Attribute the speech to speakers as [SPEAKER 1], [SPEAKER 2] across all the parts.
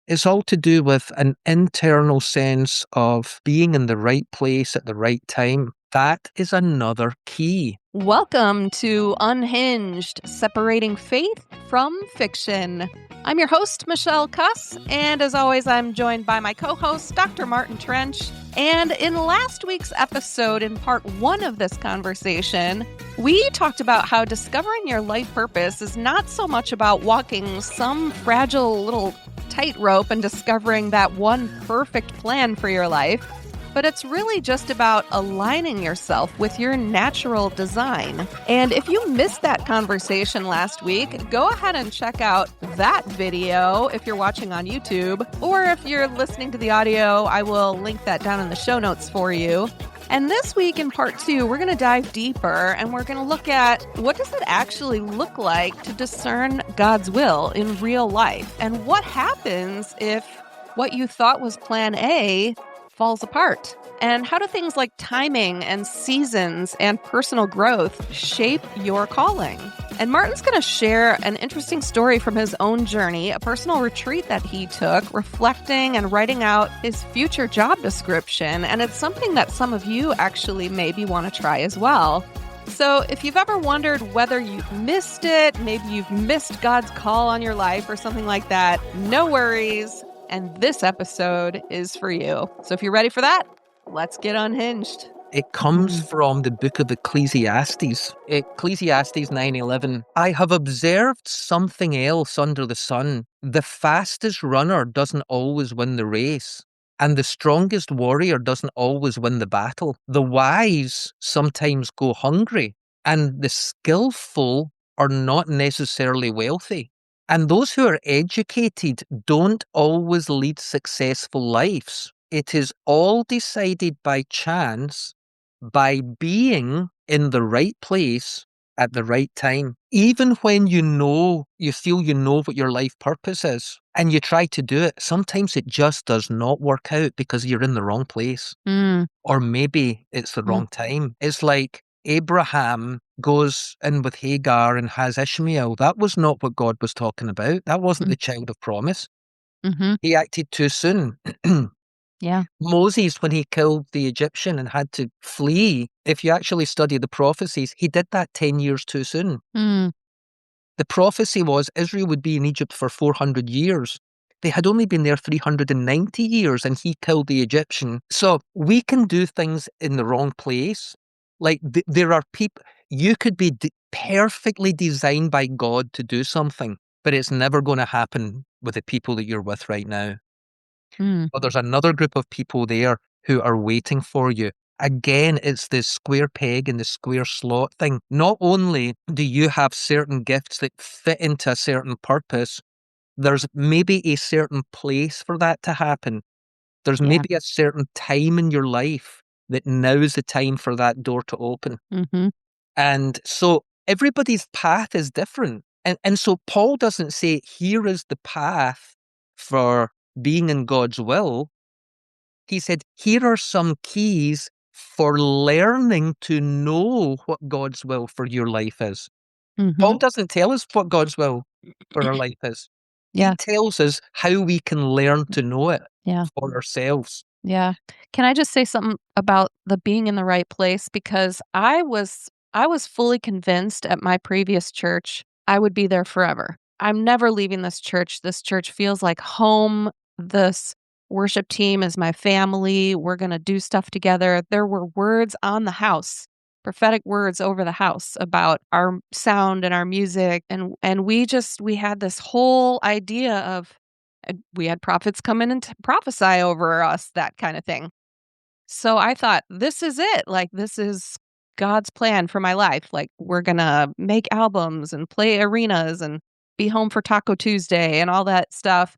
[SPEAKER 1] It's all to do with an internal sense of being in the right place at the right time. That is another key.
[SPEAKER 2] Welcome to Unhinged, separating faith from fiction. I'm your host, Michele Kus, and as always, I'm joined by my co-host, Dr. Martin Trench. And in last week's episode, in part one of this conversation, we talked about how discovering your life purpose is not so much about walking some fragile little tightrope and discovering that one perfect plan for your life, but it's really just about aligning yourself with your natural design. And if you missed that conversation last week, go ahead and check out that video if you're watching on YouTube, or if you're listening to the audio, I will link that down in the show notes for you. And this week in part two, we're going to dive deeper and we're going to look at what does it actually look like to discern God's will in real life, and what happens if what you thought was plan A falls apart? And how do things like timing and seasons and personal growth shape your calling? And Martin's going to share an interesting story from his own journey, a personal retreat that he took, reflecting and writing out his future job description. And it's something that some of you actually maybe want to try as well. So if you've ever wondered whether you've missed it, maybe you've missed God's call on your life or something like that, no worries. And this episode is for you. So if you're ready for that, let's get unhinged.
[SPEAKER 1] It comes from the book of Ecclesiastes. Ecclesiastes 9:11. I have observed something else under the sun. The fastest runner doesn't always win the race, and the strongest warrior doesn't always win the battle. The wise sometimes go hungry, and the skillful are not necessarily wealthy. And those who are educated don't always lead successful lives. It is all decided by chance, by being in the right place at the right time. Even when you feel you know what your life purpose is, and you try to do it, sometimes it just does not work out because you're in the wrong place. Or maybe it's the wrong time. It's like Abraham goes in with Hagar and has Ishmael. That was not what God was talking about. That wasn't the child of promise. He acted too soon.
[SPEAKER 2] Yeah.
[SPEAKER 1] Moses, when he killed the Egyptian and had to flee, if you actually study the prophecies, he did that 10 years too soon. The prophecy was Israel would be in Egypt for 400 years. They had only been there 390 years and he killed the Egyptian. So we can do things in the wrong place. Like there are people, you could be perfectly designed by God to do something, but it's never going to happen with the people that you're with right now. But there's another group of people there who are waiting for you. Again, it's this square peg and the square slot thing. Not only do you have certain gifts that fit into a certain purpose, there's maybe a certain place for that to happen. There's maybe a certain time in your life that now is the time for that door to open. And so everybody's path is different. And so Paul doesn't say, here is the path for being in God's will. He said, here are some keys for learning to know what God's will for your life is. Paul doesn't tell us what God's will for our life is. He tells us how we can learn to know it for ourselves.
[SPEAKER 2] Yeah. Can I just say something about the being in the right place? Because I was fully convinced at my previous church I would be there forever. I'm never leaving this church. This church feels like home. This worship team is my family. We're going to do stuff together. There were words on the house, prophetic words over the house about our sound and our music. And we had this whole idea of, we had prophets come in and prophesy over us, that kind of thing. So I thought, this is it. Like, this is God's plan for my life. Like, we're going to make albums and play arenas and be home for Taco Tuesday and all that stuff.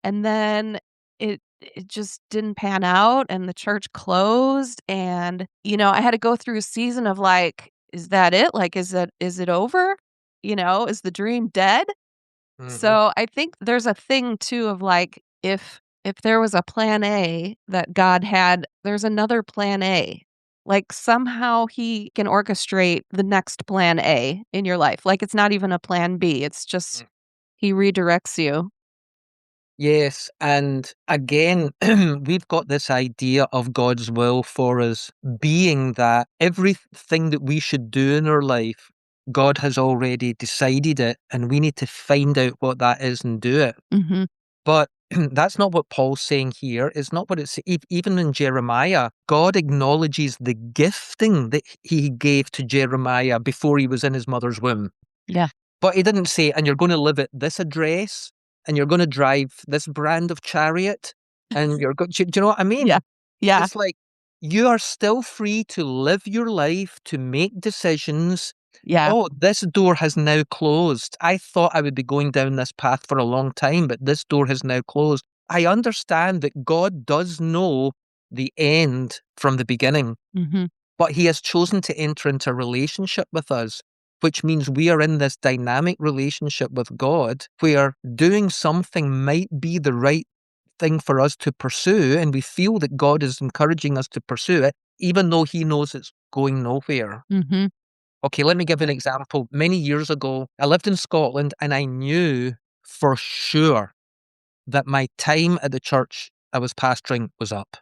[SPEAKER 2] And then it just didn't pan out and the church closed. And, I had to go through a season of like, is that it? Like, is it over? Is the dream dead? So I think there's a thing too of like, if there was a plan A that God had, there's another plan A. Like somehow he can orchestrate the next plan A in your life. Like it's not even a plan B. It's just he redirects you.
[SPEAKER 1] Yes, and again, we've got this idea of God's will for us being that everything that we should do in our life, God has already decided it, and we need to find out what that is and do it.
[SPEAKER 2] Mm-hmm.
[SPEAKER 1] But that's not what Paul's saying here. It's not what it's even in Jeremiah. God acknowledges the gifting that he gave to Jeremiah before he was in his mother's womb.
[SPEAKER 2] Yeah.
[SPEAKER 1] But he didn't say, and you're going to live at this address, and you're going to drive this brand of chariot, and you're going. Do you know what I mean?
[SPEAKER 2] Yeah. Yeah.
[SPEAKER 1] It's like you are still free to live your life, to make decisions.
[SPEAKER 2] Yeah.
[SPEAKER 1] Oh, this door has now closed. I thought I would be going down this path for a long time, but this door has now closed. I understand that God does know the end from the beginning,
[SPEAKER 2] Mm-hmm.
[SPEAKER 1] but he has chosen to enter into a relationship with us, which means we are in this dynamic relationship with God where doing something might be the right thing for us to pursue, and we feel that God is encouraging us to pursue it, even though he knows it's going nowhere.
[SPEAKER 2] Mm-hmm.
[SPEAKER 1] Okay, let me give an example. Many years ago, I lived in Scotland, and I knew for sure that my time at the church I was pastoring was up,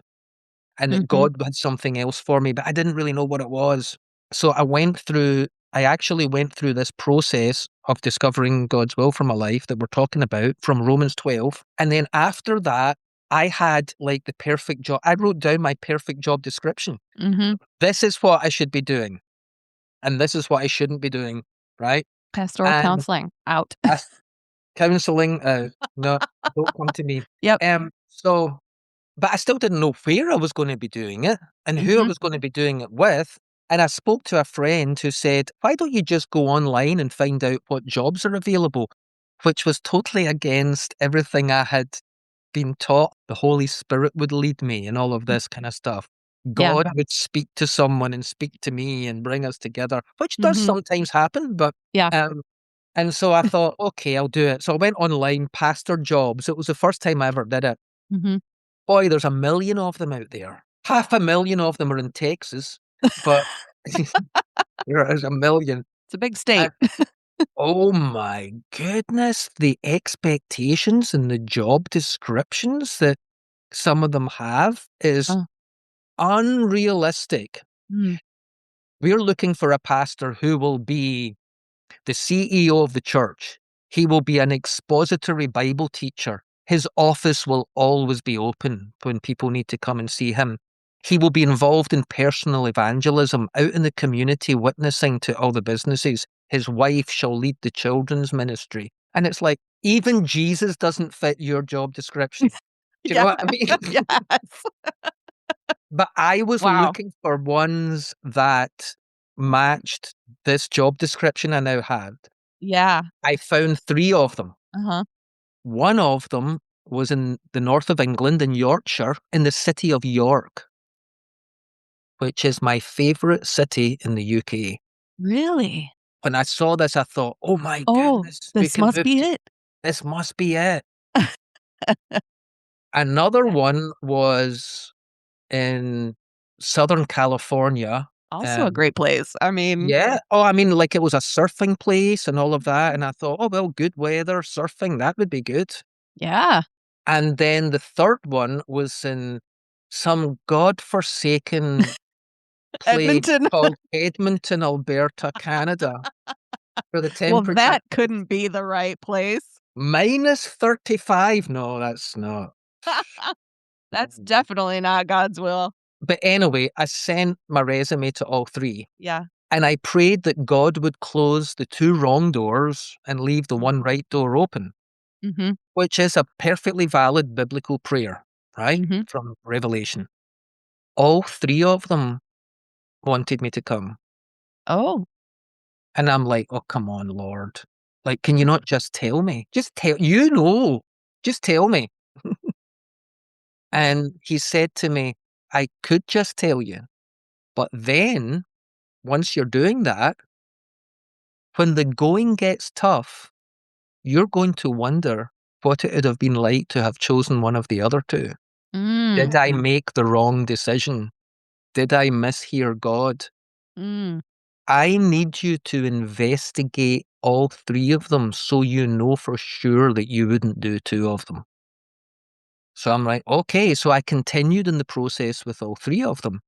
[SPEAKER 1] and that
[SPEAKER 2] Mm-hmm.
[SPEAKER 1] God had something else for me, but I didn't really know what it was. So I actually went through this process of discovering God's will for my life that we're talking about from Romans 12. And then after that, I had like the perfect job. I wrote down my perfect job description.
[SPEAKER 2] Mm-hmm.
[SPEAKER 1] This is what I should be doing, and this is what I shouldn't be doing, right?
[SPEAKER 2] Pastoral
[SPEAKER 1] And
[SPEAKER 2] counseling out.
[SPEAKER 1] counseling, no, don't come to me.
[SPEAKER 2] Yep.
[SPEAKER 1] So but I still didn't know where I was going to be doing it and who I
[SPEAKER 2] Mm-hmm.
[SPEAKER 1] was going to be doing it with. And I spoke to a friend who said, why don't you just go online and find out what jobs are available? Which was totally against everything I had been taught. The Holy Spirit would lead me and all of this kind of stuff.
[SPEAKER 2] Yeah.
[SPEAKER 1] God would speak to someone and speak to me and bring us together, which does
[SPEAKER 2] Mm-hmm.
[SPEAKER 1] sometimes happen. But
[SPEAKER 2] Yeah.
[SPEAKER 1] and so I thought, okay, I'll do it. So I went online, pastor jobs. It was the first time I ever did it.
[SPEAKER 2] Mm-hmm.
[SPEAKER 1] Boy, there's a million of them out there. 500,000 of them are in Texas, but there's a million.
[SPEAKER 2] It's a big state.
[SPEAKER 1] And, oh my goodness, the expectations and the job descriptions that some of them have is
[SPEAKER 2] Oh.
[SPEAKER 1] unrealistic.
[SPEAKER 2] Mm.
[SPEAKER 1] We're looking for a pastor who will be the CEO of the church. He will be an expository Bible teacher. His office will always be open when people need to come and see him. He will be involved in personal evangelism out in the community, witnessing to all the businesses. His wife shall lead the children's ministry. And it's like, even Jesus doesn't fit your job description. Do you know
[SPEAKER 2] Yeah.
[SPEAKER 1] what I mean?
[SPEAKER 2] Yes.
[SPEAKER 1] But I was
[SPEAKER 2] Wow.
[SPEAKER 1] looking for ones that matched this job description I now had.
[SPEAKER 2] Yeah.
[SPEAKER 1] I found 3 of them.
[SPEAKER 2] Uh-huh.
[SPEAKER 1] One of them was in the north of England, in Yorkshire, in the city of York, which is my favourite city in the UK.
[SPEAKER 2] Really?
[SPEAKER 1] When I saw this, I thought, oh my
[SPEAKER 2] Oh,
[SPEAKER 1] goodness, we
[SPEAKER 2] this
[SPEAKER 1] can
[SPEAKER 2] must
[SPEAKER 1] move
[SPEAKER 2] be
[SPEAKER 1] to,
[SPEAKER 2] it.
[SPEAKER 1] this must be it. Another one was in Southern California.
[SPEAKER 2] Also a great place. I mean,
[SPEAKER 1] Yeah. Oh, I mean, like it was a surfing place and all of that. And I thought, oh, well, good weather, surfing, that would be good.
[SPEAKER 2] yeah.
[SPEAKER 1] And then the third one was in some godforsaken place
[SPEAKER 2] Edmonton.
[SPEAKER 1] called Edmonton, Alberta, Canada, where the
[SPEAKER 2] Well,
[SPEAKER 1] temperature
[SPEAKER 2] that couldn't be the right place.
[SPEAKER 1] -35. No, that's not.
[SPEAKER 2] That's definitely not God's will.
[SPEAKER 1] But anyway, I sent my resume to all 3.
[SPEAKER 2] Yeah.
[SPEAKER 1] And I prayed that God would close the 2 wrong doors and leave the one right door open,
[SPEAKER 2] Mm-hmm.
[SPEAKER 1] which is a perfectly valid biblical prayer, right?
[SPEAKER 2] Mm-hmm.
[SPEAKER 1] From Revelation. All 3 of them wanted me to come.
[SPEAKER 2] Oh.
[SPEAKER 1] And I'm like, oh, come on, Lord. Like, can you not just tell me? Just tell, you know, just tell me. And he said to me, I could just tell you, but then once you're doing that, when the going gets tough, you're going to wonder what it would have been like to have chosen one of the other 2.
[SPEAKER 2] Mm.
[SPEAKER 1] Did I make the wrong decision? Did I mishear God?
[SPEAKER 2] Mm.
[SPEAKER 1] I need you to investigate all 3 of them so you know for sure that you wouldn't do 2 of them. So I'm like, okay. So I continued in the process with all three of them.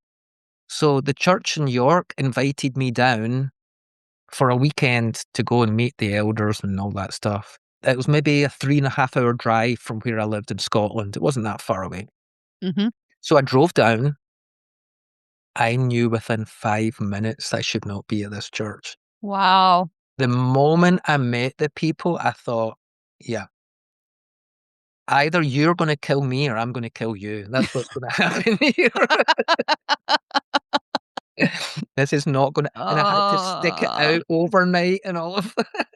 [SPEAKER 1] So the church in York invited me down for a weekend to go and meet the elders and all that stuff. It was maybe a 3.5 hour drive from where I lived in Scotland. It wasn't that far away.
[SPEAKER 2] Mm-hmm.
[SPEAKER 1] So I drove down. I knew within 5 minutes I should not be at this church.
[SPEAKER 2] Wow.
[SPEAKER 1] The moment I met the people, I thought, yeah, either you're going to kill me or I'm going to kill you. That's what's going to happen here. This is not going to, and I had to stick it out overnight and all of that.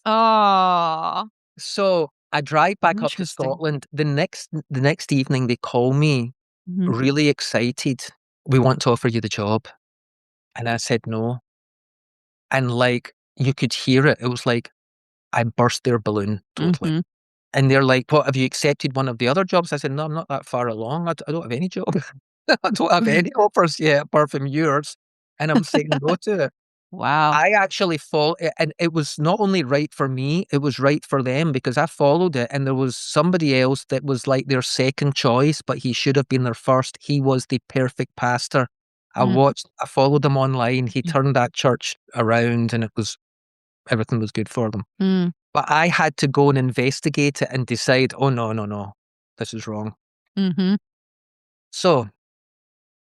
[SPEAKER 2] Oh,
[SPEAKER 1] So I drive back up to
[SPEAKER 2] interesting.
[SPEAKER 1] Scotland. The next evening, they call me,
[SPEAKER 2] Mhm.
[SPEAKER 1] really excited. We want to offer you the job. And I said no. And like, you could hear it. It was like I burst their balloon totally.
[SPEAKER 2] Mhm.
[SPEAKER 1] And they're like, "What, have you accepted one of the other jobs?" I said, "No, I'm not that far along. I don't have any job. I don't have any offers yet apart from yours." And I'm saying no to it.
[SPEAKER 2] Wow.
[SPEAKER 1] I actually and it was not only right for me, it was right for them because I followed it and there was somebody else that was like their second choice, but he should have been their first. He was the perfect pastor.
[SPEAKER 2] Mm.
[SPEAKER 1] I followed him online. He turned that church around and everything was good for them.
[SPEAKER 2] Mm.
[SPEAKER 1] But I had to go and investigate it and decide, oh, no, no, no, this is wrong.
[SPEAKER 2] Mhm.
[SPEAKER 1] So,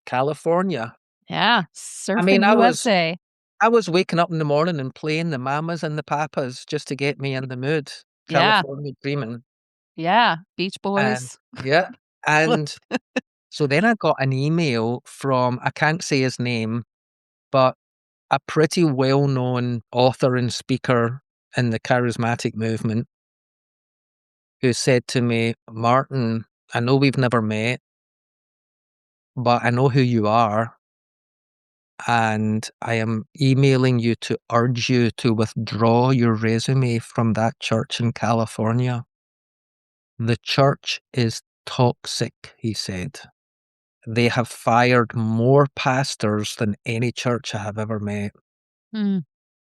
[SPEAKER 1] California.
[SPEAKER 2] Yeah,
[SPEAKER 1] I mean,
[SPEAKER 2] surfing USA.
[SPEAKER 1] I was waking up in the morning and playing the mamas and the papas just to get me in the mood.
[SPEAKER 2] Yeah.
[SPEAKER 1] California dreaming.
[SPEAKER 2] Yeah, Beach
[SPEAKER 1] And
[SPEAKER 2] Boys.
[SPEAKER 1] yeah. And so then I got an email from, I can't say his name, but a pretty well-known author and speaker in the charismatic movement who said to me, "Martin, I know we've never met, but I know who you are, and I am emailing you to urge you to withdraw your resume from that church in California. The church is toxic," he said. "They have fired more pastors than any church I have ever met.
[SPEAKER 2] Mm.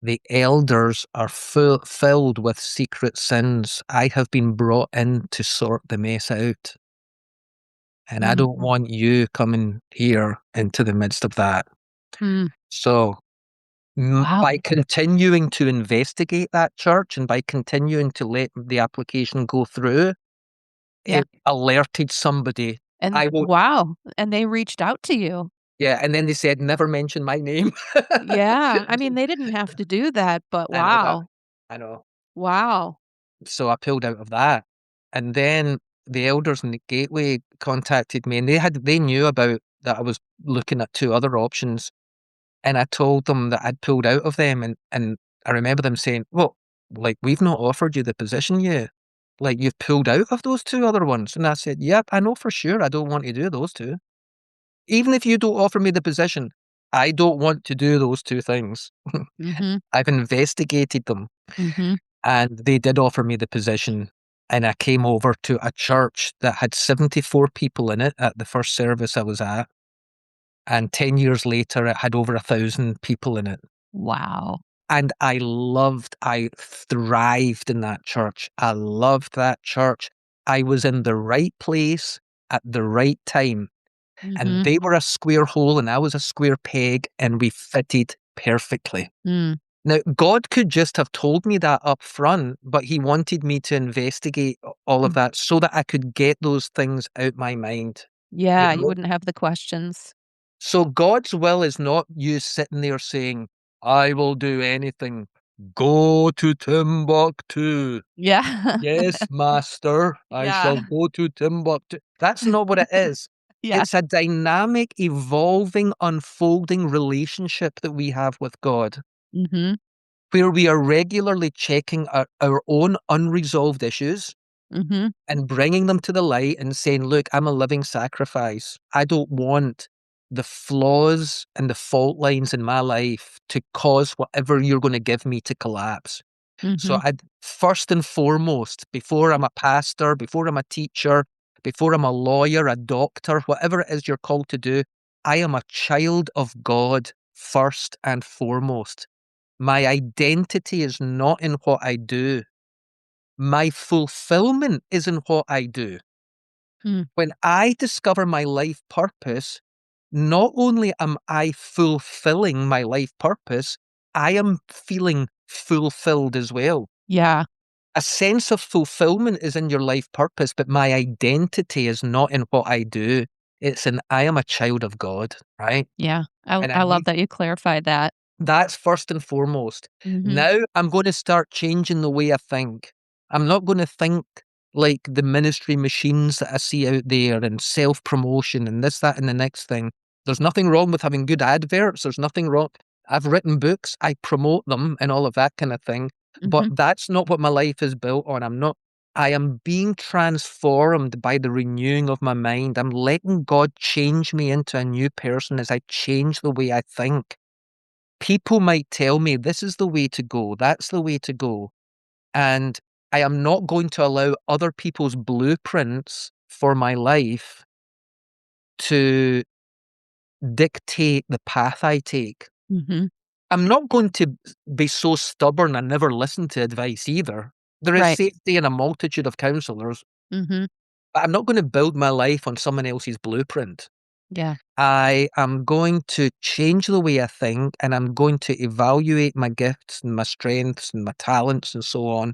[SPEAKER 1] The elders are filled with secret sins. I have been brought in to sort the mess out. And I don't
[SPEAKER 2] Mhm.
[SPEAKER 1] want you coming here into the midst of that."
[SPEAKER 2] Mm.
[SPEAKER 1] So
[SPEAKER 2] Wow.
[SPEAKER 1] by continuing to investigate that church and by continuing to let the application go through,
[SPEAKER 2] Yeah.
[SPEAKER 1] it alerted somebody.
[SPEAKER 2] And
[SPEAKER 1] I will,
[SPEAKER 2] wow, and they reached out to you.
[SPEAKER 1] yeah. And then they said, "Never mention my name."
[SPEAKER 2] Yeah, I mean, they didn't have to do that, but
[SPEAKER 1] I know that.
[SPEAKER 2] wow.
[SPEAKER 1] I know.
[SPEAKER 2] Wow.
[SPEAKER 1] So I pulled out of that. And then the elders in the Gateway contacted me and they knew about that I was looking at two other options. And I told them that I'd pulled out of them, and I remember them saying, "Well, like, we've not offered you the position yet. Like, you've pulled out of those two other ones." And I said, "Yep, I know for sure I don't want to do those two. Even if you don't offer me the position, I don't want to do those two things."
[SPEAKER 2] Mhm.
[SPEAKER 1] I've investigated them,
[SPEAKER 2] Mhm.
[SPEAKER 1] and they did offer me the position. And I came over to a church that had 74 people in it at the first service I was at. And 10 years later, it had over 1,000 people in it.
[SPEAKER 2] Wow.
[SPEAKER 1] And I thrived in that church. I loved that church. I was in the right place at the right time. And
[SPEAKER 2] Mhm.
[SPEAKER 1] they were a square hole and I was a square peg, and we fitted perfectly.
[SPEAKER 2] Mm.
[SPEAKER 1] Now, God could just have told me that up front, but he wanted me to investigate all of
[SPEAKER 2] Mm.
[SPEAKER 1] that so that I could get those things out my mind. You
[SPEAKER 2] Yeah, you
[SPEAKER 1] know?
[SPEAKER 2] wouldn't have the questions.
[SPEAKER 1] So God's will is not you sitting there saying, "I will do anything. Go to Timbuktu.
[SPEAKER 2] Yeah.
[SPEAKER 1] Yes, master, I shall
[SPEAKER 2] Yeah.
[SPEAKER 1] go to Timbuktu." That's not what it is.
[SPEAKER 2] Yeah.
[SPEAKER 1] It's a dynamic, evolving, unfolding relationship that we have with God,
[SPEAKER 2] Mhm.
[SPEAKER 1] where we are regularly checking our own unresolved issues
[SPEAKER 2] Mhm.
[SPEAKER 1] and bringing them to the light and saying, "Look, I'm a living sacrifice. I don't want the flaws and the fault lines in my life to cause whatever you're going to give me to collapse." So
[SPEAKER 2] Mhm.
[SPEAKER 1] I, first and foremost, before I'm a pastor, before I'm a teacher, before I'm a lawyer, a doctor, whatever it is you're called to do, I am a child of God first and foremost. My identity is not in what I do. My fulfillment is in what I do. When I discover my life purpose, not only am I fulfilling my life purpose, I am feeling fulfilled as well.
[SPEAKER 2] Yeah.
[SPEAKER 1] A sense of fulfillment is in your life purpose, but my identity is not in what I do. It's in I am a child of God, right?
[SPEAKER 2] Yeah.
[SPEAKER 1] And
[SPEAKER 2] I love that you clarified that.
[SPEAKER 1] that's first and foremost. Now I'm going to start changing the way I think. I'm not going to think like the ministry machines that I see out there and self-promotion and this, that, and the next thing. There's nothing wrong with having good adverts. There's nothing wrong. I've written books. I promote them and all of that kind of thing. But that's not what my life is built on. I am being transformed by the renewing of my mind. I'm letting God change me into a new person as I change the way I think. People might tell me this is the way to go, that's the way to go. And I am not going to allow other people's blueprints for my life to dictate the path I take. I'm not going to be so stubborn and never listen to advice either. There is safety in a multitude of counselors, but I'm not going to build my life on someone else's blueprint.
[SPEAKER 2] Yeah.
[SPEAKER 1] I am going to change the way I think, and I'm going to evaluate my gifts and my strengths and my talents and so on.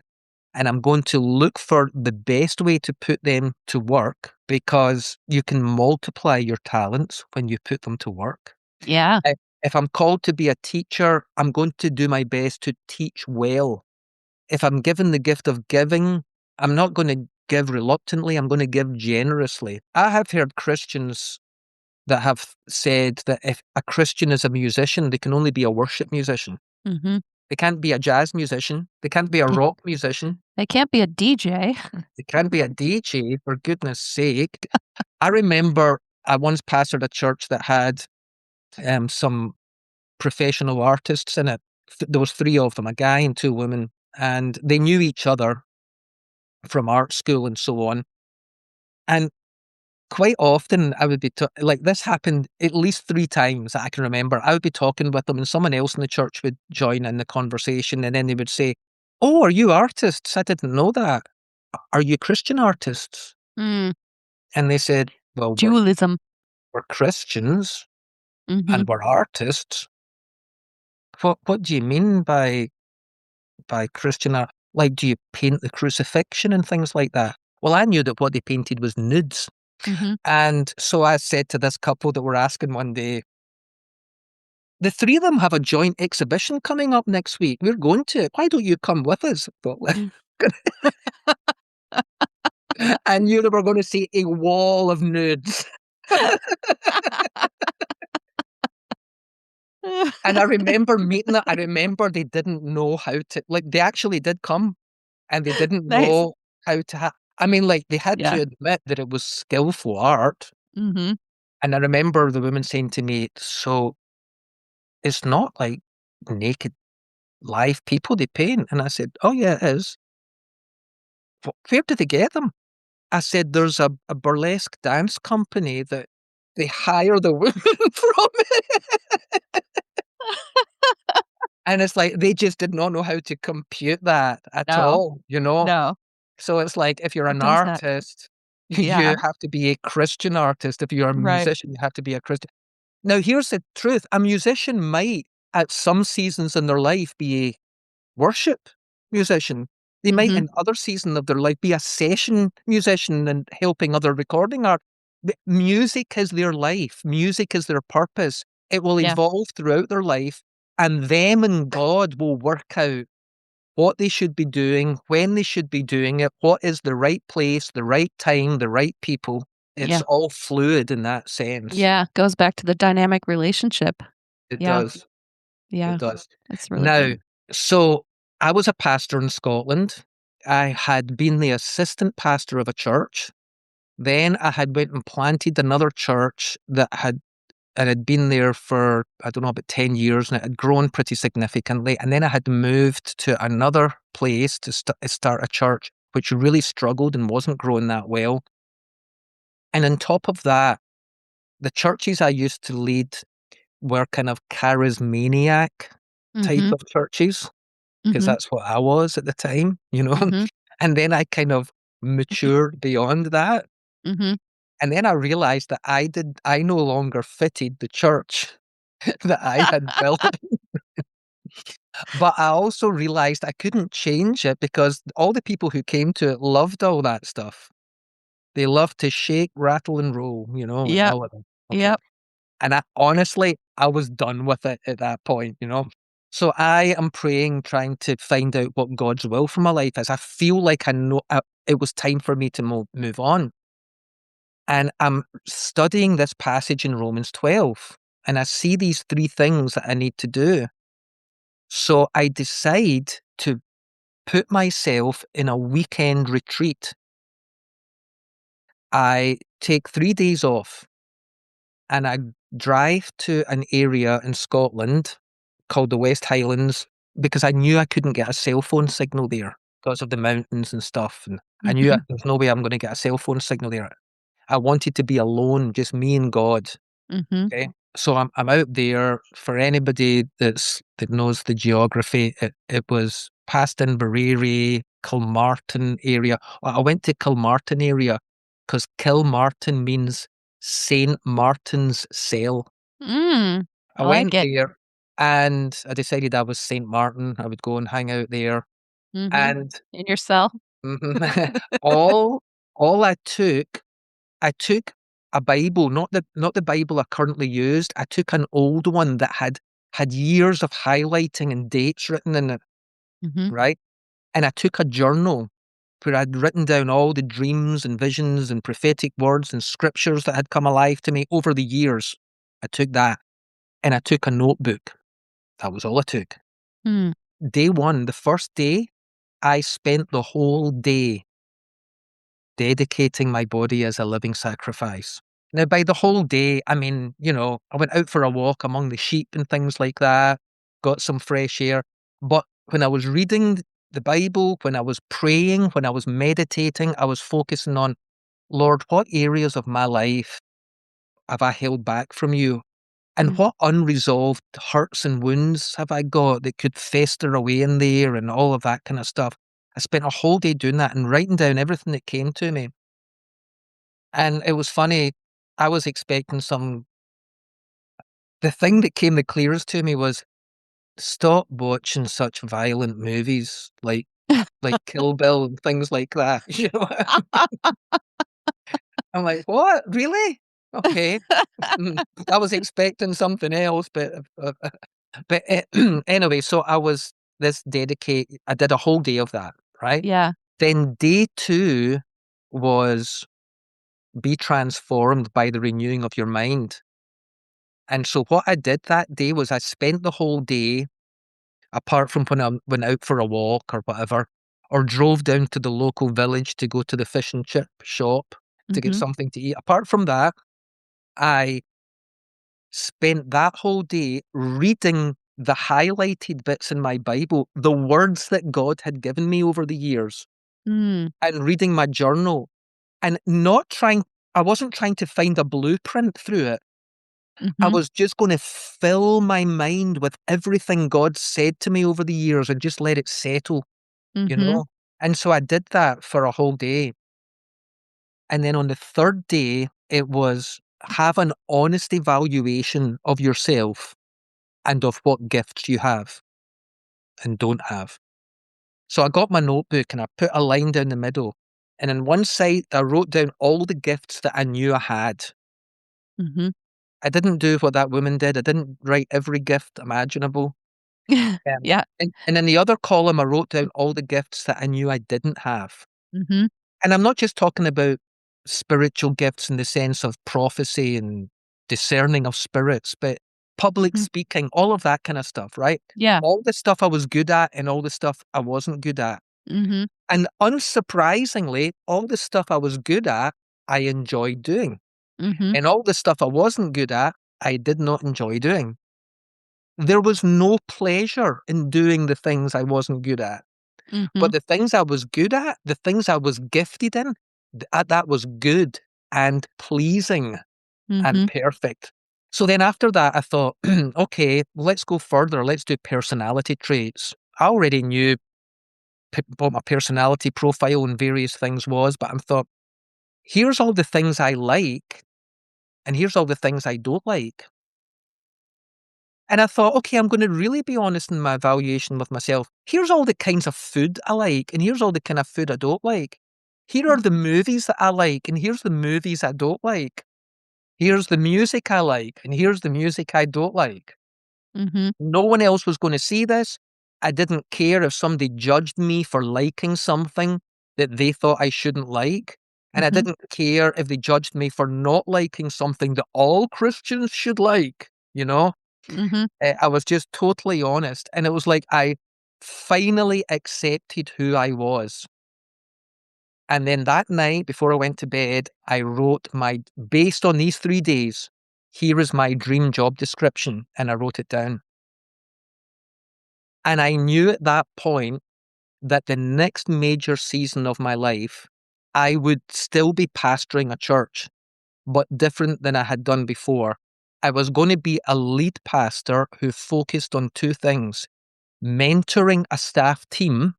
[SPEAKER 1] And I'm going to look for the best way to put them to work, because you can multiply your talents when you put them to work.
[SPEAKER 2] Yeah.
[SPEAKER 1] If I'm called to be a teacher, I'm going to do my best to teach well. If I'm given the gift of giving, I'm not going to give reluctantly. I'm going to give generously. I have heard Christians that have said that if a Christian is a musician, they can only be a worship musician. They can't be a jazz musician. They can't be a rock musician.
[SPEAKER 2] They can't be a DJ.
[SPEAKER 1] They can't be a DJ, for goodness sake. I remember I once pastored a church that had some professional artists in it. There was 3 of them, a guy and 2 women, and they knew each other from art school and so on. And quite often I would be, like this happened at least 3 times that I can remember. I would be talking with them and someone else in the church would join in the conversation, and then they would say, "Oh, are you artists? I didn't know that. Are you Christian artists?" And they said, "Well,
[SPEAKER 2] Dualism.
[SPEAKER 1] we're Christians and we're artists." What do you mean by Christian art? Like, do you paint the crucifixion and things like that? Well, I knew that what they painted was nudes. And so I said to this couple that were asking one day, "The 3 of them have a joint exhibition coming up next week. We're going to it. Why don't you come with us?" I knew they were going to see a wall of nudes. And I remember meeting it. I remember they didn't know how to, like, they actually did come and they didn't know how to I mean, like, they had to admit that it was skillful art. And I remember the woman saying to me, "So it's not like naked live people they paint?" And I said, "Oh yeah, it is." Where did they get them?" I said, "There's a burlesque dance company that they hire the women from." And it's like, they just did not know how to compute that at all, you know?
[SPEAKER 2] No.
[SPEAKER 1] So it's like, if you're
[SPEAKER 2] What
[SPEAKER 1] an
[SPEAKER 2] does that?
[SPEAKER 1] artist,
[SPEAKER 2] Yeah.
[SPEAKER 1] you have to be a Christian artist. If you're a musician, you have to be a Christian. Now, here's the truth. A musician might, at some seasons in their life, be a worship musician. They might, in other seasons of their life, be a session musician and helping other recording art. But music is their life. Music is their purpose. It will evolve throughout their life, and them and God will work out what they should be doing, when they should be doing it, what is the right place, the right time, the right people. It's all fluid in that sense.
[SPEAKER 2] Yeah, goes back to the dynamic relationship.
[SPEAKER 1] It does.
[SPEAKER 2] Yeah.
[SPEAKER 1] It does.
[SPEAKER 2] That's really
[SPEAKER 1] Now,
[SPEAKER 2] good.
[SPEAKER 1] so I was a pastor in Scotland. I had been the assistant pastor of a church. Then I had went and planted another church that had been there for, I don't know, about 10 years, and it had grown pretty significantly. And then I had moved to another place to start a church, which really struggled and wasn't growing that well. And on top of that, the churches I used to lead were kind of charismaniac type of churches, because that's what I was at the time, you know? And then I kind of matured beyond that.
[SPEAKER 2] Mm-hmm.
[SPEAKER 1] And then I realized that I no longer fitted the church that I had built. But I also realized I couldn't change it because all the people who came to it loved all that stuff. They loved to shake, rattle, and roll, and
[SPEAKER 2] Yep.
[SPEAKER 1] all of them. Okay.
[SPEAKER 2] Yep.
[SPEAKER 1] And I was done with it at that point. So I am praying, trying to find out what God's will for my life is. I feel like I know it was time for me to move on. And I'm studying this passage in Romans 12, and I see these three things that I need to do. So I decide to put myself in a weekend retreat. I take 3 days off and I drive to an area in Scotland called the West Highlands because I knew I couldn't get a cell phone signal there because of the mountains and stuff. And I knew there's no way I'm going to get a cell phone signal there. I wanted to be alone, just me and God.
[SPEAKER 2] Mm-hmm.
[SPEAKER 1] Okay. So I'm out there. For anybody that knows the geography, it was past Inverary, Kilmartin area. Well, I went to Kilmartin area because Kilmartin means Saint Martin's Cell.
[SPEAKER 2] I
[SPEAKER 1] I
[SPEAKER 2] like
[SPEAKER 1] went
[SPEAKER 2] it.
[SPEAKER 1] there and I decided I was Saint Martin. I would go and hang out there.
[SPEAKER 2] Mm-hmm.
[SPEAKER 1] And
[SPEAKER 2] In your cell.
[SPEAKER 1] all I took a Bible, not the Bible I currently used. I took an old one that had years of highlighting and dates written in it,
[SPEAKER 2] Mm-hmm.
[SPEAKER 1] right? And I took a journal where I'd written down all the dreams and visions and prophetic words and scriptures that had come alive to me over the years. I took that and I took a notebook. That was all I took.
[SPEAKER 2] Mm.
[SPEAKER 1] Day one, the first day, I spent the whole day dedicating my body as a living sacrifice. Now, by the whole day, I mean, I went out for a walk among the sheep and things like that, got some fresh air. But when I was reading the Bible, when I was praying, when I was meditating, I was focusing on, Lord, what areas of my life have I held back from you? And what unresolved hurts and wounds have I got that could fester away in there and all of that kind of stuff? I spent a whole day doing that and writing down everything that came to me. And it was funny. I was expecting the thing that came the clearest to me was stop watching such violent movies like Kill Bill and things like that. I'm like, what? Really? Okay. I was expecting something else, but anyway, so I was I did a whole day of that, right?
[SPEAKER 2] Yeah.
[SPEAKER 1] Then day 2 was be transformed by the renewing of your mind. And so what I did that day was I spent the whole day, apart from when I went out for a walk or whatever, or drove down to the local village to go to the fish and chip shop to get something to eat. Apart from that, I spent that whole day reading the highlighted bits in my Bible, the words that God had given me over the years,
[SPEAKER 2] Mm.
[SPEAKER 1] and reading my journal, and I wasn't trying to find a blueprint through it. I was just going to fill my mind with everything God said to me over the years and just let it settle, you know? And so I did that for a whole day. And then on the third day, it was have an honest evaluation of yourself and of what gifts you have and don't have. So I got my notebook and I put a line down the middle. And on one side, I wrote down all the gifts that I knew I had. I didn't do what that woman did. I didn't write every gift imaginable.
[SPEAKER 2] Yeah.
[SPEAKER 1] And in the other column, I wrote down all the gifts that I knew I didn't have. And I'm not just talking about spiritual gifts in the sense of prophecy and discerning of spirits, but public speaking, all of that kind of stuff, right?
[SPEAKER 2] Yeah.
[SPEAKER 1] All the stuff I was good at and all the stuff I wasn't good at. And unsurprisingly, all the stuff I was good at, I enjoyed doing. And all the stuff I wasn't good at, I did not enjoy doing. There was no pleasure in doing the things I wasn't good at. But the things I was good at, the things I was gifted in, that was good and pleasing and perfect. So then after that, I thought, okay, let's go further. Let's do personality traits. I already knew what my personality profile and various things was, but I thought, Here's all the things I like, and here's all the things I don't like. And I thought, okay, I'm going to really be honest in my evaluation with myself. Here's all the kinds of food I like, and here's all the kind of food I don't like. Here are the movies that I like, and here's the movies I don't like. Here's the music I like, and here's the music I don't like.
[SPEAKER 2] Mm-hmm.
[SPEAKER 1] No one else was going to see this. I didn't care if somebody judged me for liking something that they thought I shouldn't like. And I didn't care if they judged me for not liking something that all Christians should like, you know?
[SPEAKER 2] Mm-hmm.
[SPEAKER 1] I was just totally honest. And it was like I finally accepted who I was. And then that night, before I went to bed, I wrote based on these 3 days, here is my dream job description. And I wrote it down. And I knew at that point that the next major season of my life, I would still be pastoring a church, but different than I had done before. I was going to be a lead pastor who focused on two things: mentoring a staff team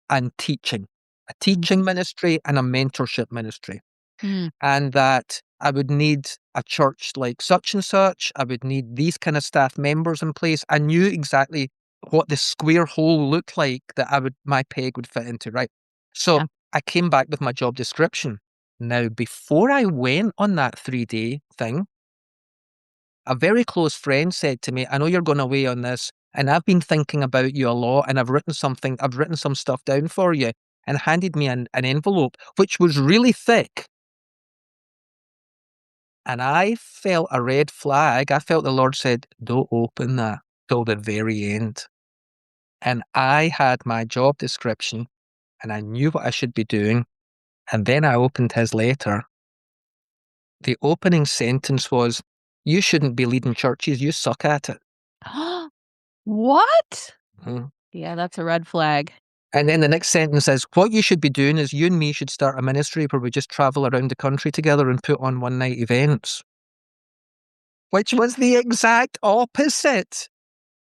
[SPEAKER 1] and teaching. A teaching ministry and a mentorship ministry. And that I would need a church like such and such. I would need these kind of staff members in place. I knew exactly what the square hole looked like that my peg would fit into, right? So I came back with my job description. Now, before I went on that 3-day thing, a very close friend said to me, I know you're going away on this, and I've been thinking about you a lot, and I've written some stuff down for you, and handed me an envelope, which was really thick. And I felt a red flag. I felt the Lord said, don't open that till the very end. And I had my job description and I knew what I should be doing. And then I opened his letter. The opening sentence was, you shouldn't be leading churches. You suck at it.
[SPEAKER 2] What?
[SPEAKER 1] Mm-hmm.
[SPEAKER 2] Yeah, that's a red flag.
[SPEAKER 1] And then the next sentence is, what you should be doing is you and me should start a ministry where we just travel around the country together and put on one-night events. Which was the exact opposite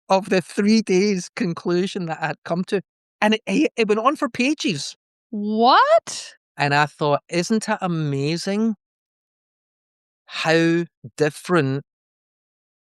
[SPEAKER 1] of the 3 days conclusion that I had come to. And it went on for pages.
[SPEAKER 2] What?
[SPEAKER 1] And I thought, isn't it amazing how different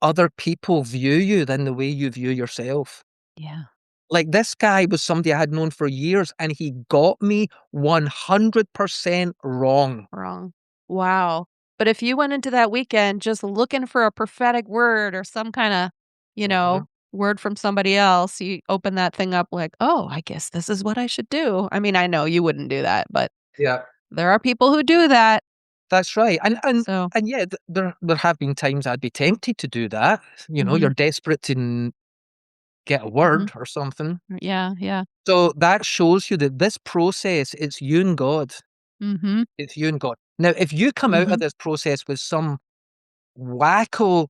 [SPEAKER 1] other people view you than the way you view yourself?
[SPEAKER 2] Yeah.
[SPEAKER 1] Like, this guy was somebody I had known for years, and he got me 100% wrong.
[SPEAKER 2] Wrong. Wow. But if you went into that weekend just looking for a prophetic word or some kind of, word from somebody else, you open that thing up like, oh, I guess this is what I should do. I mean, I know you wouldn't do that, but
[SPEAKER 1] Yeah,
[SPEAKER 2] there are people who do that.
[SPEAKER 1] that's right.
[SPEAKER 2] So,
[SPEAKER 1] And yeah, there have been times I'd be tempted to do that. You're desperate to get a word or something.
[SPEAKER 2] yeah, yeah.
[SPEAKER 1] So that shows you that this process, it's you and God.
[SPEAKER 2] Mm-hmm.
[SPEAKER 1] It's you and God. Now, if you come out of this process with some wacko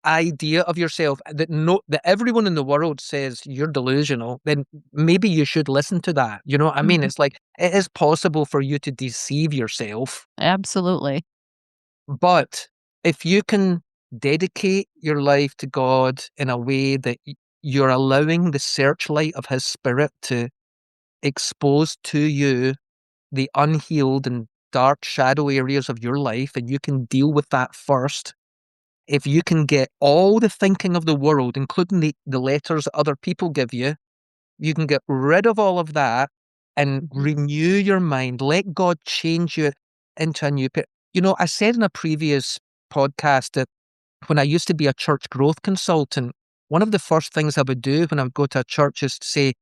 [SPEAKER 1] idea of yourself that everyone in the world says you're delusional, then maybe you should listen to that. You know what I mean? It's like, it is possible for you to deceive yourself.
[SPEAKER 2] Absolutely.
[SPEAKER 1] But if you can dedicate your life to God in a way that you're allowing the searchlight of His Spirit to expose to you the unhealed and dark shadow areas of your life, and you can deal with that first. If you can get all the thinking of the world, including the letters that other people give you, you can get rid of all of that and renew your mind. Let God change you into a new person. I said in a previous podcast that when I used to be a church growth consultant, one of the first things I would do when I would go to a church is to say,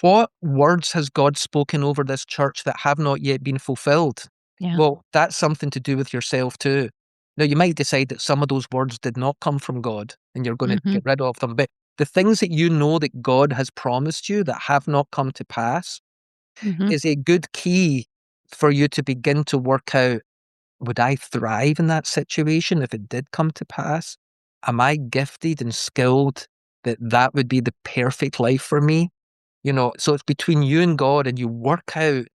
[SPEAKER 1] what words has God spoken over this church that have not yet been fulfilled?
[SPEAKER 2] Yeah.
[SPEAKER 1] Well, that's something to do with yourself too. Now, you might decide that some of those words did not come from God and you're going to get rid of them. But the things that you know that God has promised you that have not come to pass is a good key for you to begin to work out, would I thrive in that situation if it did come to pass? Am I gifted and skilled that would be the perfect life for me? So it's between you and God, and you work out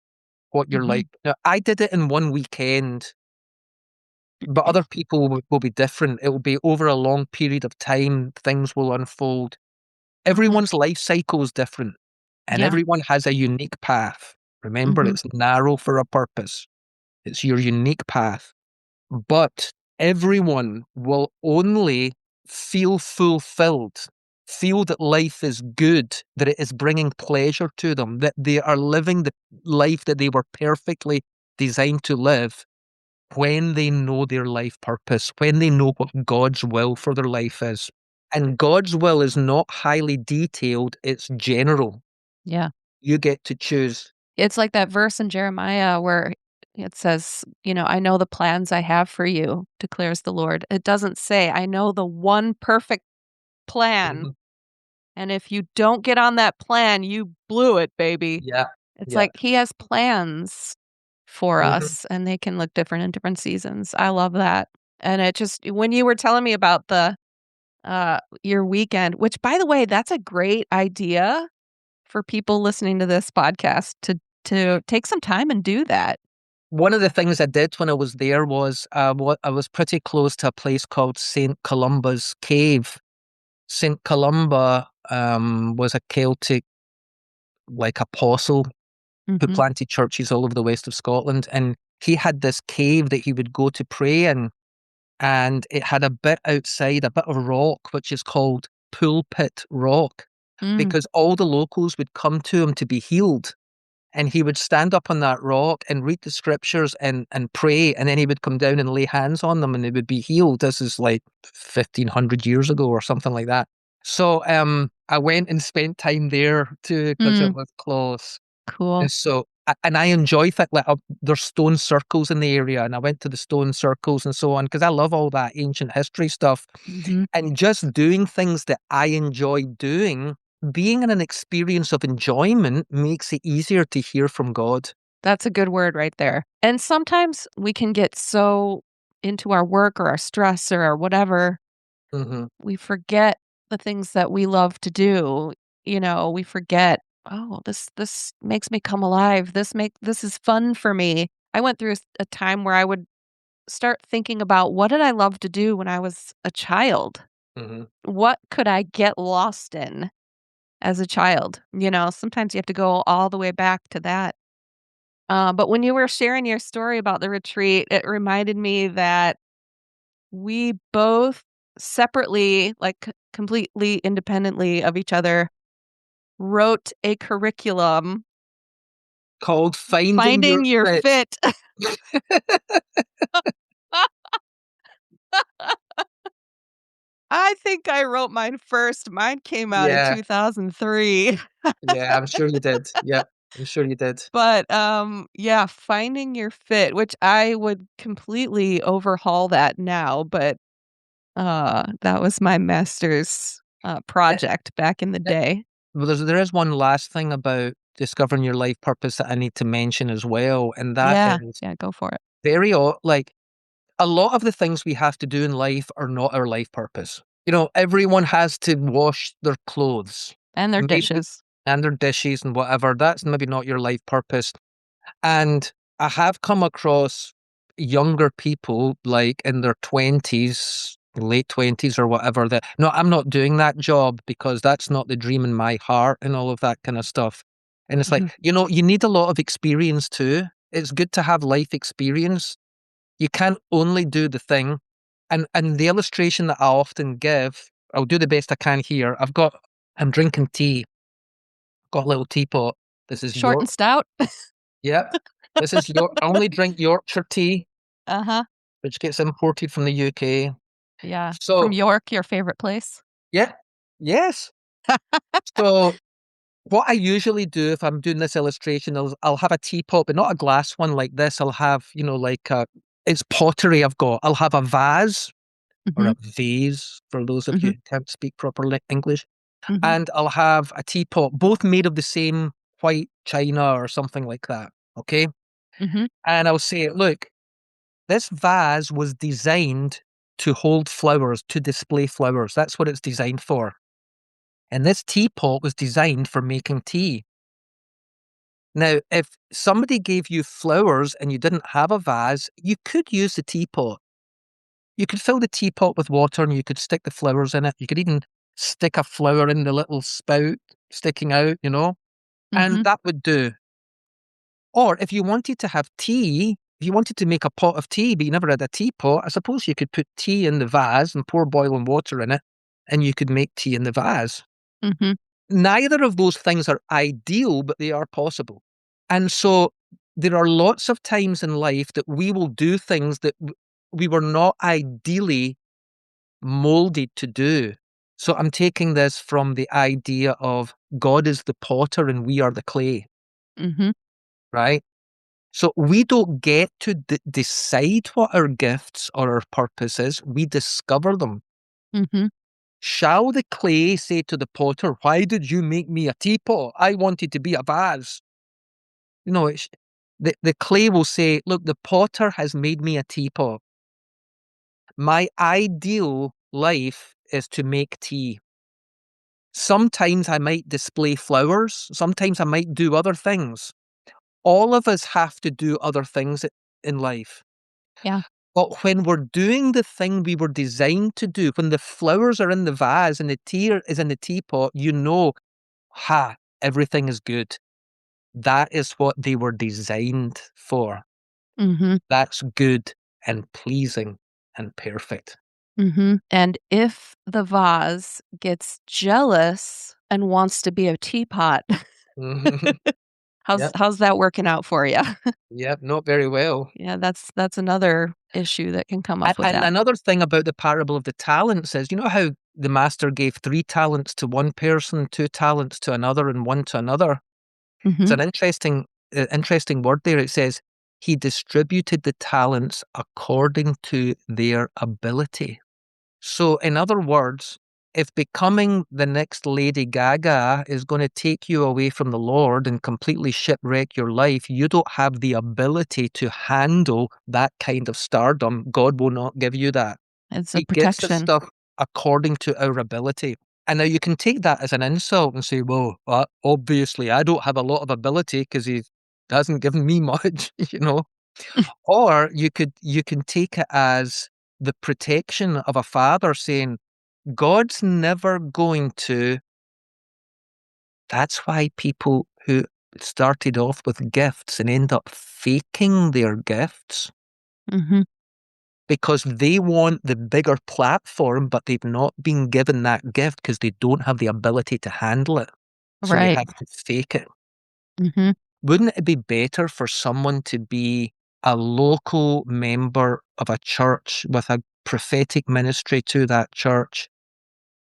[SPEAKER 1] what you're like. Now, I did it in one weekend, but other people will be different. It will be over a long period of time. Things will unfold. Everyone's life cycle is different, and everyone has a unique path. Remember, it's narrow for a purpose. It's your unique path. But everyone will only feel fulfilled, feel that life is good, that it is bringing pleasure to them, that they are living the life that they were perfectly designed to live when they know their life purpose, when they know what God's will for their life is. And God's will is not highly detailed, it's general.
[SPEAKER 2] Yeah.
[SPEAKER 1] You get to choose.
[SPEAKER 2] It's like that verse in Jeremiah where it says, I know the plans I have for you, declares the Lord. It doesn't say, I know the one perfect plan.
[SPEAKER 1] Mhm.
[SPEAKER 2] And if you don't get on that plan, you blew it, baby.
[SPEAKER 1] Yeah.
[SPEAKER 2] It's
[SPEAKER 1] Yeah.
[SPEAKER 2] like he has plans for
[SPEAKER 1] Mhm.
[SPEAKER 2] us and they can look different in different seasons. I love that. And it just, when you were telling me about your weekend, which by the way, that's a great idea for people listening to this podcast to take some time and do that.
[SPEAKER 1] One of the things I did when I was there was I was pretty close to a place called St. Columba's Cave. St. Columba was a Celtic apostle who
[SPEAKER 2] Mhm.
[SPEAKER 1] planted churches all over the west of Scotland, and he had this cave that he would go to pray in, and it had a bit outside, a bit of rock, which is called Pulpit Rock,
[SPEAKER 2] Mm.
[SPEAKER 1] because all the locals would come to him to be healed. And he would stand up on that rock and read the scriptures and pray, and then he would come down and lay hands on them and they would be healed. This is like 1,500 years ago or something like that. So I went and spent time there too because it
[SPEAKER 2] Mm.
[SPEAKER 1] was close.
[SPEAKER 2] Cool.
[SPEAKER 1] And so, and I enjoy that. There's stone circles in the area, and I went to the stone circles and so on because I love all that ancient history stuff.
[SPEAKER 2] Mhm.
[SPEAKER 1] And just doing things that I enjoy doing, being in an experience of enjoyment makes it easier to hear from God.
[SPEAKER 2] That's a good word right there. And sometimes we can get so into our work or our stress or our whatever,
[SPEAKER 1] Hmm.
[SPEAKER 2] we forget the things that we love to do. We forget, oh, this makes me come alive. This is fun for me. I went through a time where I would start thinking about what did I love to do when I was a child?
[SPEAKER 1] Hmm.
[SPEAKER 2] What could I get lost in as a child? Sometimes you have to go all the way back to that. But when you were sharing your story about the retreat, it reminded me that we both separately, like completely independently of each other, wrote a curriculum,
[SPEAKER 1] Called Finding Your
[SPEAKER 2] Finding Your
[SPEAKER 1] Fit.
[SPEAKER 2] Fit. I think I wrote mine first. Mine came out in
[SPEAKER 1] Yeah,
[SPEAKER 2] 2003.
[SPEAKER 1] yeah, I'm sure you did. Yep, I'm sure you did.
[SPEAKER 2] But, yeah, Finding Your Fit, which I would completely overhaul that now, but, that was my master's,
[SPEAKER 1] Eh,
[SPEAKER 2] project back in the
[SPEAKER 1] eh,
[SPEAKER 2] day.
[SPEAKER 1] Well, there is one last thing about discovering your life purpose that I need to mention as well, and that
[SPEAKER 2] Yeah,
[SPEAKER 1] is
[SPEAKER 2] yeah, go for it.
[SPEAKER 1] a lot of the things we have to do in life are not our life purpose. Everyone has to wash their clothes,
[SPEAKER 2] And their
[SPEAKER 1] maybe,
[SPEAKER 2] dishes.
[SPEAKER 1] and their dishes and whatever. That's maybe not your life purpose. And I have come across younger people, like in their 20s, late 20s or whatever, that, no, I'm not doing that job because that's not the dream in my heart and all of that kind of stuff. And it's like,
[SPEAKER 2] Mhm.
[SPEAKER 1] you need a lot of experience too. It's good to have life experience. You can't only do the thing. And the illustration that I often give, I'll do the best I can here. I'm drinking tea. Got a little teapot. This is
[SPEAKER 2] Short
[SPEAKER 1] York.
[SPEAKER 2] and stout?
[SPEAKER 1] Yep. This is York. I only drink Yorkshire tea,
[SPEAKER 2] Uh-huh.
[SPEAKER 1] which gets imported from the UK.
[SPEAKER 2] Yeah. From
[SPEAKER 1] So,
[SPEAKER 2] York, your favorite place?
[SPEAKER 1] yeah. Yes. So what I usually do if I'm doing this illustration is I'll have a teapot, but not a glass one like this. I'll have, it's pottery I've got. I'll have a vase or
[SPEAKER 2] Mhm,
[SPEAKER 1] a vase for those of you
[SPEAKER 2] mhm,
[SPEAKER 1] who can't speak proper English.
[SPEAKER 2] mhm,
[SPEAKER 1] And I'll have a teapot, both made of the same white china or something like that. Okay.
[SPEAKER 2] mhm,
[SPEAKER 1] And I'll say, look, this vase was designed to hold flowers, to display flowers. That's what it's designed for. And this teapot was designed for making tea. Now, if somebody gave you flowers and you didn't have a vase, you could use the teapot. You could fill the teapot with water and you could stick the flowers in it. You could even stick a flower in the little spout sticking out, and
[SPEAKER 2] mhm.
[SPEAKER 1] that would do. Or if you wanted to have tea, If you wanted to make a pot of tea, but you never had a teapot, I suppose you could put tea in the vase and pour boiling water in it, and you could make tea in the vase.
[SPEAKER 2] Mm-hmm.
[SPEAKER 1] Neither of those things are ideal, but they are possible. And so there are lots of times in life that we will do things that we were not ideally molded to do. So I'm taking this from the idea of God is the potter and we are the clay,
[SPEAKER 2] Mm-hmm.
[SPEAKER 1] right? So we don't get to decide what our gifts or our purpose is. We discover them.
[SPEAKER 2] Mm-hmm.
[SPEAKER 1] Shall the clay say to the potter, why did you make me a teapot? I wanted to be a vase. You know, the clay will say, look, the potter has made me a teapot. My ideal life is to make tea. Sometimes I might display flowers. Sometimes I might do other things. All of us have to do other things in life.
[SPEAKER 2] Yeah.
[SPEAKER 1] But when we're doing the thing we were designed to do, when the flowers are in the vase and the tea is in the teapot, you know, everything is good. That is what they were designed for.
[SPEAKER 2] Mm-hmm.
[SPEAKER 1] That's good and pleasing and perfect.
[SPEAKER 2] Mm-hmm. And if the vase gets jealous and wants to be a teapot, how's that working out for you?
[SPEAKER 1] Yep, not very well.
[SPEAKER 2] Yeah, that's another issue that can come up with
[SPEAKER 1] And
[SPEAKER 2] that.
[SPEAKER 1] another thing about the parable of the talents is, you know how the master gave 3 talents to one person, 2 talents to another, and 1 to another?
[SPEAKER 2] Mm-hmm.
[SPEAKER 1] It's an interesting word there. It says, he distributed the talents according to their ability. So, in other words, if becoming the next Lady Gaga is going to take you away from the Lord and completely shipwreck your life, you don't have the ability to handle that kind of stardom. God will not give you that.
[SPEAKER 2] It's a
[SPEAKER 1] He gives us
[SPEAKER 2] protection.
[SPEAKER 1] stuff according to our ability. And now you can take that as an insult and say, well, obviously I don't have a lot of ability because he hasn't given me much, you know. Or you can take it as the protection of a father saying, God's never going to. That's why people who started off with gifts and end up faking their gifts,
[SPEAKER 2] Mm-hmm.
[SPEAKER 1] because they want the bigger platform, but they've not been given that gift because they don't have the ability to handle it. So they
[SPEAKER 2] Right.
[SPEAKER 1] have to fake it.
[SPEAKER 2] Mm-hmm.
[SPEAKER 1] Wouldn't it be better for someone to be a local member of a church with a prophetic ministry to that church,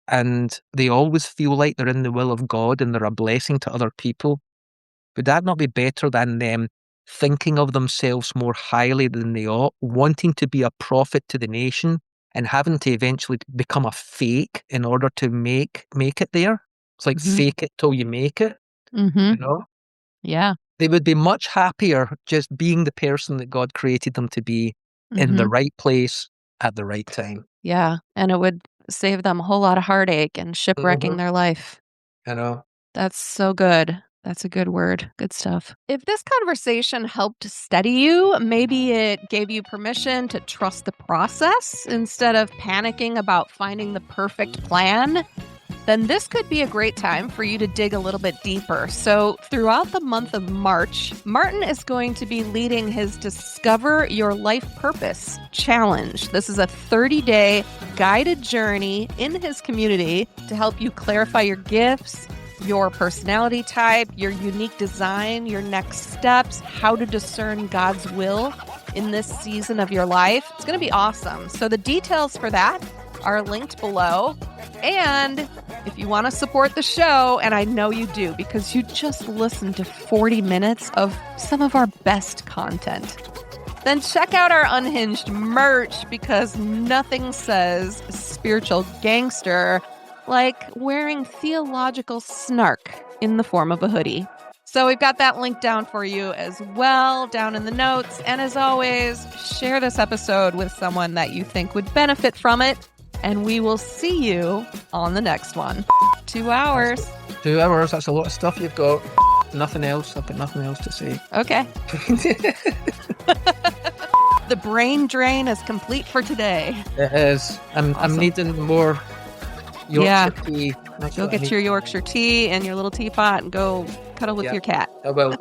[SPEAKER 1] and they always feel like they're in the will of God and they're a blessing to other people? Would that not be better than them thinking of themselves more highly than they ought, wanting to be a prophet to the nation and having to eventually become a fake in order to make it there? It's like
[SPEAKER 2] Mm-hmm.
[SPEAKER 1] fake it till you make it,
[SPEAKER 2] Mm-hmm.
[SPEAKER 1] you know?
[SPEAKER 2] Yeah.
[SPEAKER 1] They would be much happier just being the person that God created them to be, in the
[SPEAKER 2] Mm-hmm.
[SPEAKER 1] right place at the right time.
[SPEAKER 2] Yeah. And it would save them a whole lot of heartache and shipwrecking their life.
[SPEAKER 1] You know?
[SPEAKER 2] That's so good. That's a good word. Good stuff. If this conversation helped steady you, maybe it gave you permission to trust the process instead of panicking about finding the perfect plan, then this could be a great time for you to dig a little bit deeper. So throughout the month of March, Martin is going to be leading his Discover Your Life Purpose Challenge. This is a 30-day guided journey in his community to help you clarify your gifts, your personality type, your unique design, your next steps, how to discern God's will in this season of your life. It's going to be awesome. So the details for that are linked below. And if you want to support the show, and I know you do because you just listened to 40 minutes of some of our best content, then check out our Unhinged merch, because nothing says spiritual gangster like wearing theological snark in the form of a hoodie. So we've got that link down for you as well, down in the notes. And as always, share this episode with someone that you think would benefit from it. And we will see you on the next one. 2 hours.
[SPEAKER 1] 2 hours, that's a lot of stuff you've got. Nothing else. I've got nothing else to say.
[SPEAKER 2] Okay. The brain drain is complete for today.
[SPEAKER 1] It is. I'm needing more Yorkshire tea.
[SPEAKER 2] Go get your Yorkshire tea and your little teapot and go cuddle with your cat.
[SPEAKER 1] I will.